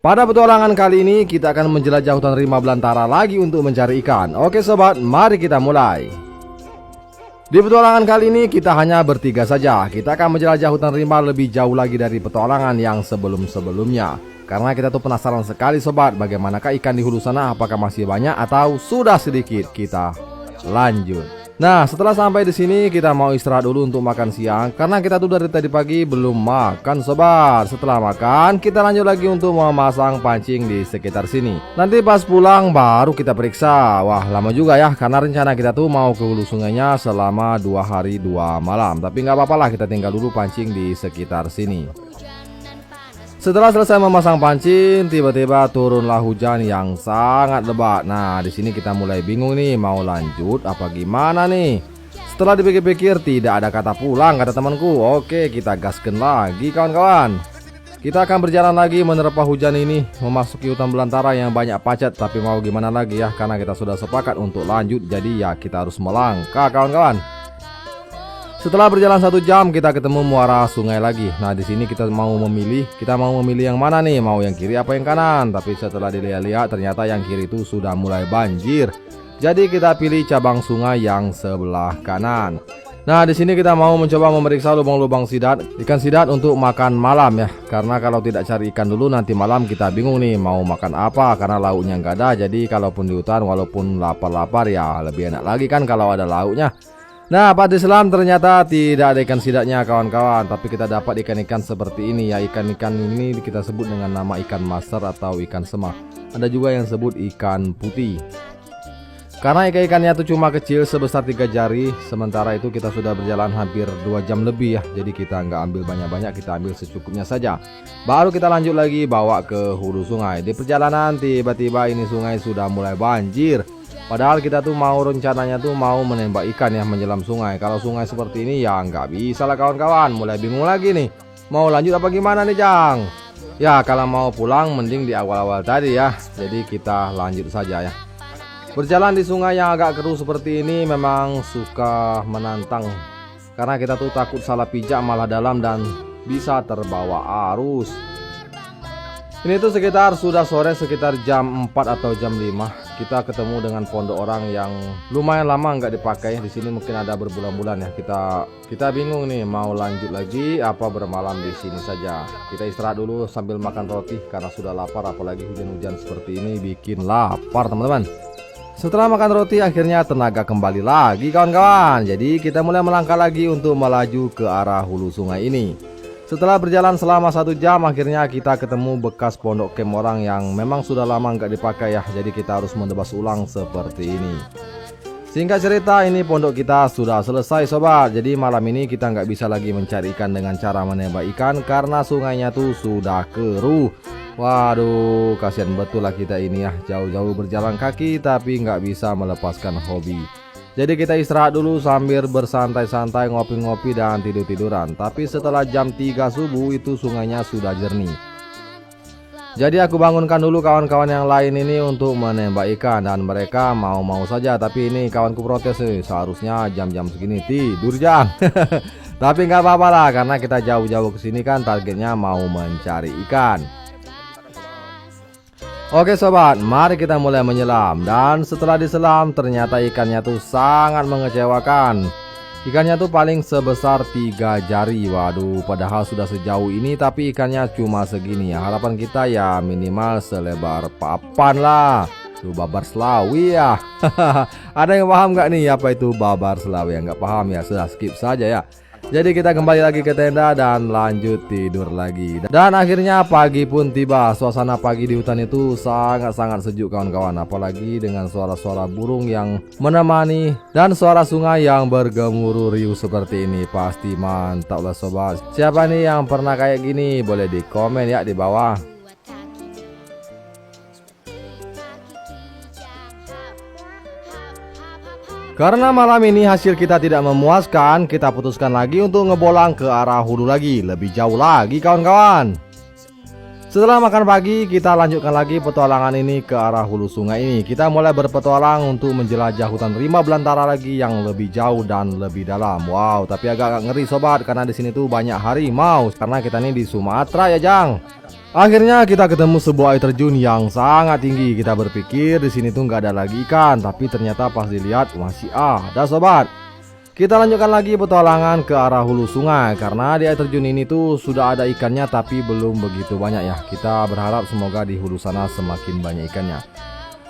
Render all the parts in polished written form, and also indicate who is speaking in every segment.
Speaker 1: Pada petualangan kali ini kita akan menjelajah hutan rimba belantara lagi untuk mencari ikan. Oke sobat, mari kita mulai. Di petualangan kali ini kita hanya bertiga saja. Kita akan menjelajah hutan rimba lebih jauh lagi dari petualangan yang sebelum-sebelumnya. Karena kita tuh penasaran sekali sobat, bagaimanakah ikan di hulu sana, apakah masih banyak atau sudah sedikit. Kita lanjut. Nah, setelah sampai di sini kita mau istirahat dulu untuk makan siang karena kita tuh dari tadi pagi belum makan sobat. Setelah makan kita lanjut lagi untuk memasang pancing di sekitar sini. Nanti pas pulang baru kita periksa. Wah, lama juga ya karena rencana kita tuh mau ke hulu sungainya selama 2 hari 2 malam. Tapi nggak apa-apa lah, kita tinggal dulu pancing di sekitar sini. Setelah selesai memasang pancing, tiba-tiba turunlah hujan yang sangat lebat. Nah, di sini kita mulai bingung nih, mau lanjut apa gimana nih? Setelah dipikir-pikir, tidak ada kata pulang, kata temanku. Oke, kita gaskan lagi kawan-kawan. Kita akan berjalan lagi menerpa hujan ini, memasuki hutan belantara yang banyak pacet. Tapi mau gimana lagi ya, karena kita sudah sepakat untuk lanjut, jadi ya kita harus melangkah kawan-kawan. Setelah berjalan 1 jam kita ketemu muara sungai lagi. Nah, di sini kita mau memilih yang mana nih, mau yang kiri apa yang kanan. Tapi setelah dilihat-lihat ternyata yang kiri itu sudah mulai banjir. Jadi kita pilih cabang sungai yang sebelah kanan. Nah, di sini kita mau mencoba memeriksa lubang-lubang ikan sidat untuk makan malam ya. Karena kalau tidak cari ikan dulu nanti malam kita bingung nih mau makan apa karena lauknya nggak ada. Jadi kalaupun di hutan walaupun lapar-lapar ya lebih enak lagi kan kalau ada lauknya. Nah, pada selam ternyata tidak ada ikan sidaknya kawan-kawan. Tapi kita dapat ikan-ikan seperti ini ya. Ikan-ikan ini kita sebut dengan nama ikan maser atau ikan semak. Ada juga yang sebut ikan putih. Karena ikan-ikannya itu cuma kecil sebesar 3 jari. Sementara itu kita sudah berjalan hampir 2 jam lebih ya. Jadi kita nggak ambil banyak-banyak, kita ambil secukupnya saja. Baru kita lanjut lagi bawa ke hulu sungai. Di perjalanan tiba-tiba ini sungai sudah mulai banjir. Padahal kita tuh rencananya tuh mau menembak ikan ya, menyelam sungai. Kalau sungai seperti ini ya nggak bisa lah kawan-kawan. Mulai bingung lagi nih, mau lanjut apa gimana nih Jang? Ya kalau mau pulang mending di awal-awal tadi ya. Jadi kita lanjut saja ya. Berjalan di sungai yang agak keruh seperti ini memang suka menantang. Karena kita tuh takut salah pijak malah dalam dan bisa terbawa arus. Ini tuh sudah sore sekitar jam 4 atau jam 5. Kita ketemu dengan pondok orang yang lumayan lama nggak dipakai. Di sini mungkin ada berbulan-bulan ya. Kita bingung nih mau lanjut lagi apa bermalam di sini saja. Kita istirahat dulu sambil makan roti karena sudah lapar, apalagi hujan-hujan seperti ini bikin lapar teman-teman. Setelah makan roti akhirnya tenaga kembali lagi kawan-kawan. Jadi kita mulai melangkah lagi untuk melaju ke arah hulu sungai ini. Setelah berjalan selama 1 jam akhirnya kita ketemu bekas pondok camp orang yang memang sudah lama nggak dipakai ya. Jadi kita harus menebas ulang seperti ini. Singkat cerita ini pondok kita sudah selesai sobat. Jadi malam ini kita nggak bisa lagi mencari ikan dengan cara menembak ikan karena sungainya tuh sudah keruh. Waduh, kasihan betul lah kita ini ya, jauh-jauh berjalan kaki tapi nggak bisa melepaskan hobi. Jadi kita istirahat dulu sambil bersantai-santai, ngopi-ngopi dan tidur-tiduran. Tapi setelah jam 3 subuh itu sungainya sudah jernih. Jadi aku bangunkan dulu kawan-kawan yang lain ini untuk menembak ikan. Dan mereka mau-mau saja. Tapi ini kawanku protes nih, seharusnya jam-jam segini tidur Jang. Tapi nggak apa-apa lah karena kita jauh-jauh kesini kan targetnya mau mencari ikan. Oke sobat, mari kita mulai menyelam. Dan setelah diselam ternyata ikannya tuh sangat mengecewakan. Ikannya tuh paling sebesar 3 jari. Waduh, padahal sudah sejauh ini tapi ikannya cuma segini ya. Harapan kita ya minimal selebar papan lah. Tuh babar Selawi ya. Ada yang paham nggak nih apa itu babar Selawi? Yang nggak paham ya sudah skip saja ya. Jadi kita kembali lagi ke tenda dan lanjut tidur lagi. Dan akhirnya pagi pun tiba. Suasana pagi di hutan itu sangat-sangat sejuk kawan-kawan. Apalagi dengan suara-suara burung yang menemani dan suara sungai yang bergemuruh riuh seperti ini. Pasti mantap lah sobat. Siapa nih yang pernah kayak gini? Boleh di komen ya di bawah. Karena malam ini hasil kita tidak memuaskan, kita putuskan lagi untuk ngebolang ke arah hulu lagi, lebih jauh lagi kawan-kawan. Setelah makan pagi, kita lanjutkan lagi petualangan ini ke arah hulu sungai ini. Kita mulai berpetualang untuk menjelajah hutan rimba belantara lagi yang lebih jauh dan lebih dalam. Wow, tapi agak ngeri sobat karena di sini tuh banyak harimau. Karena kita ini di Sumatera ya Jang. Akhirnya kita ketemu sebuah air terjun yang sangat tinggi. Kita berpikir di sini tuh nggak ada lagi ikan, tapi ternyata pas dilihat masih ada sobat. Kita lanjutkan lagi petualangan ke arah hulu sungai karena di air terjun ini tuh sudah ada ikannya tapi belum begitu banyak ya. Kita berharap semoga di hulu sana semakin banyak ikannya.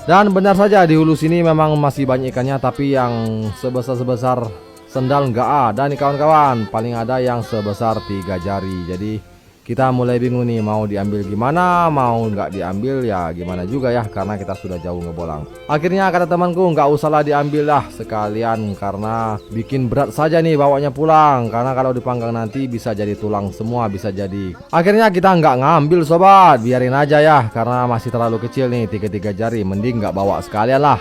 Speaker 1: Dan benar saja di hulu sini memang masih banyak ikannya, tapi yang sebesar-sebesar sendal nggak ada nih kawan-kawan. Paling ada yang sebesar 3 jari. Jadi kita mulai bingung nih mau diambil gimana, mau nggak diambil ya gimana juga ya, karena kita sudah jauh ngebolang. Akhirnya kata temanku nggak usahlah diambil lah sekalian, karena bikin berat saja nih bawanya pulang, karena kalau dipanggang nanti bisa jadi tulang semua, bisa jadi. Akhirnya kita nggak ngambil sobat, biarin aja ya, karena masih terlalu kecil nih 3 jari, mending nggak bawa sekalian lah.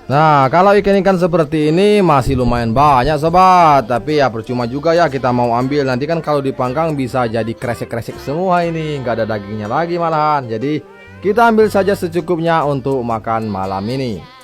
Speaker 1: Nah, kalau ikan-ikan seperti ini masih lumayan banyak sobat, tapi ya percuma juga ya kita mau ambil, nanti kan kalau dipanggang bisa jadi kresek-kresek semua ini, nggak ada dagingnya lagi malahan. Jadi kita ambil saja secukupnya untuk makan malam ini.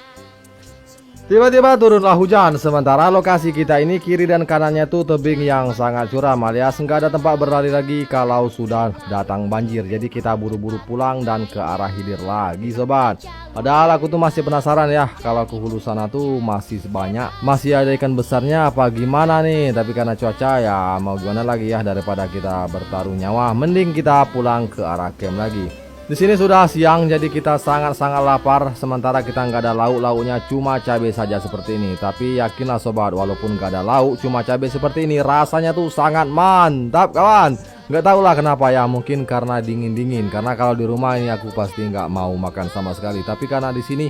Speaker 1: Tiba-tiba turunlah hujan, sementara lokasi kita ini kiri dan kanannya tuh tebing yang sangat curam, alias nggak ada tempat berlari lagi kalau sudah datang banjir. Jadi kita buru-buru pulang dan ke arah hilir lagi sobat. Padahal aku tuh masih penasaran ya, kalau ke hulu sana tuh masih banyak, masih ada ikan besarnya apa gimana nih. Tapi karena cuaca ya mau gimana lagi ya, daripada kita bertaruh nyawa, mending kita pulang ke arah camp lagi. Di sini sudah siang, jadi kita sangat-sangat lapar. Sementara kita nggak ada lauk-lauknya, cuma cabai saja seperti ini. Tapi yakinlah sobat, walaupun nggak ada lauk, cuma cabai seperti ini, rasanya tuh sangat mantap kawan. Nggak tahu lah kenapa ya, mungkin karena dingin-dingin. Karena kalau di rumah ini aku pasti nggak mau makan sama sekali. Tapi karena di sini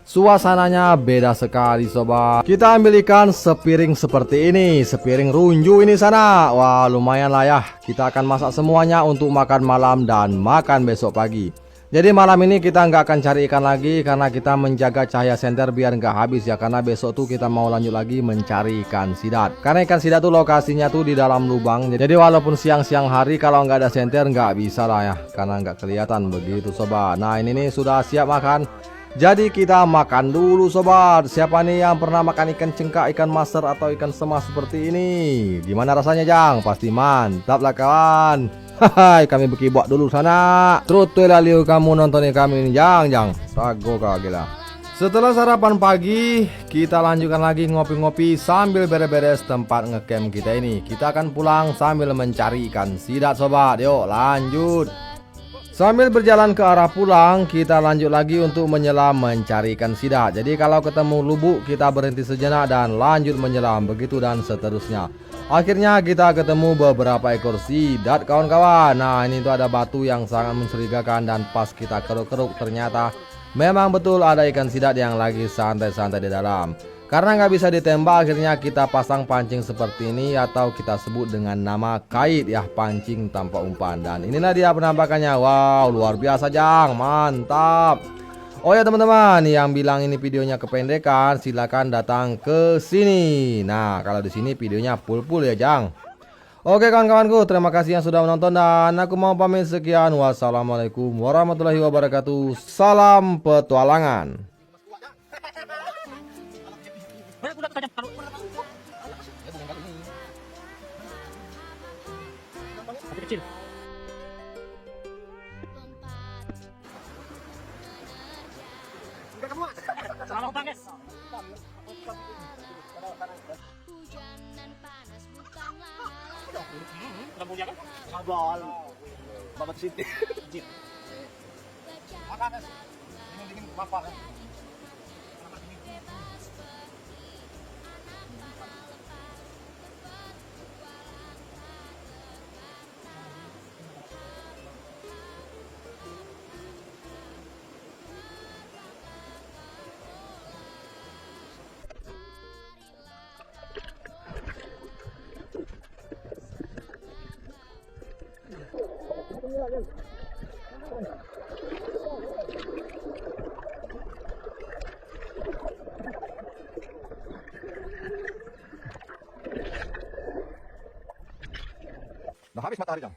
Speaker 1: suasananya beda sekali sobat. Kita ambil ikan sepiring seperti ini, sepiring runju ini sana. Wah lumayan lah ya, kita akan masak semuanya untuk makan malam dan makan besok pagi. Jadi malam ini kita nggak akan cari ikan lagi, karena kita menjaga cahaya senter biar nggak habis ya. Karena besok tuh kita mau lanjut lagi mencari ikan sidat. Karena ikan sidat tuh lokasinya tuh di dalam lubang. Jadi walaupun siang-siang hari kalau nggak ada senter nggak bisa lah ya, karena nggak kelihatan begitu sobat. Nah ini nih sudah siap makan. Jadi kita makan dulu sobat. Siapa nih yang pernah makan ikan cengkak, ikan maser atau ikan semas seperti ini? Gimana rasanya Jang? Pasti mantap lah kawan. Hai, kami berkibak dulu sana. Trutu laliu kamu nontonin kami ini Jang. Sago kagila. Setelah sarapan pagi, kita lanjutkan lagi ngopi-ngopi sambil beres-beres tempat ngecamp kita ini. Kita akan pulang sambil mencari ikan sidat sobat. Yuk lanjut. Sambil berjalan ke arah pulang, kita lanjut lagi untuk menyelam mencari ikan sidat. Jadi kalau ketemu lubuk, kita berhenti sejenak dan lanjut menyelam, begitu dan seterusnya. Akhirnya kita ketemu beberapa ekor sidat kawan-kawan. Nah ini tuh ada batu yang sangat mencurigakan, dan pas kita keruk-keruk ternyata memang betul ada ikan sidat yang lagi santai-santai di dalam. Karena nggak bisa ditembak, akhirnya kita pasang pancing seperti ini, atau kita sebut dengan nama kait ya, pancing tanpa umpan. Dan inilah dia penampakannya. Wow luar biasa Jang, mantap. Oh ya teman-teman, yang bilang ini videonya kependekan, silakan datang ke sini. Nah kalau di sini videonya full ya Jang. Oke kawan-kawanku, terima kasih yang sudah menonton, dan aku mau pamit sekian. Wassalamualaikum warahmatullahi wabarakatuh. Salam petualangan.
Speaker 2: Kecil. Selamat pagi. Hujanan panas bukanlah. Lampunya kan? Abal. Babat City. Makan es. Dingin apa kan?
Speaker 1: Udah habis matahari Jang.